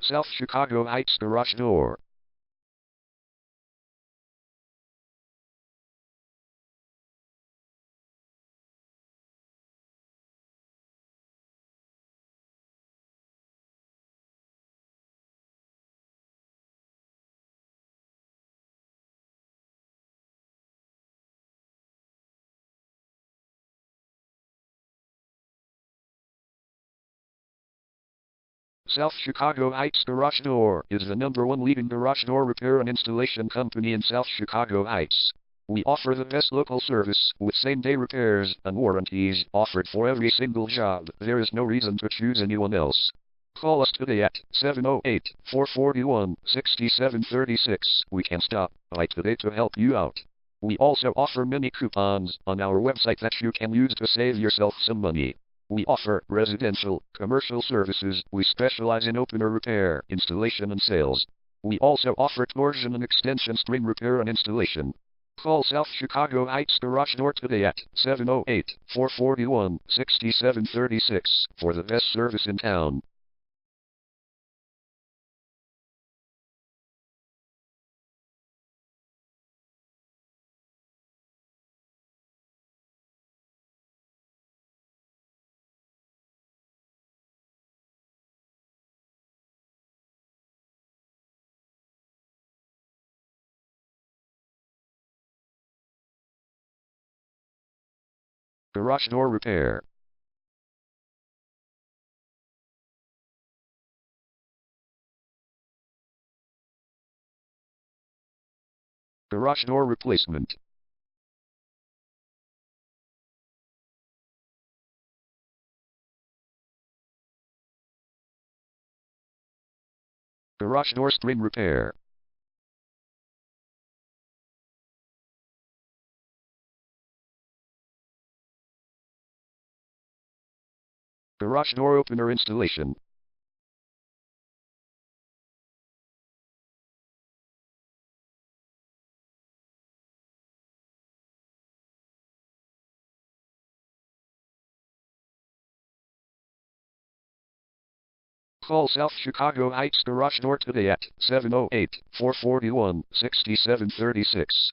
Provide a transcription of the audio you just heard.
South Chicago Heights Garage Door. South Chicago Heights Garage Door is the #1 leading garage door repair and installation company in South Chicago Heights. We offer the best local service with same-day repairs and warranties offered for every single job. There is no reason to choose anyone else. Call us today at 708-441-6736. We can stop by today to help you out. We also offer many coupons on our website that you can use to save yourself some money. We offer residential, commercial services. We specialize in opener repair, installation and sales. We also offer torsion and extension string repair and installation. Call South Chicago Heights Garage Door today at 708-441-6736 for the best service in town. Garage door repair. Garage door replacement. Garage door string repair. Garage door opener installation. Call South Chicago Heights Garage Door today at 708-441-6736.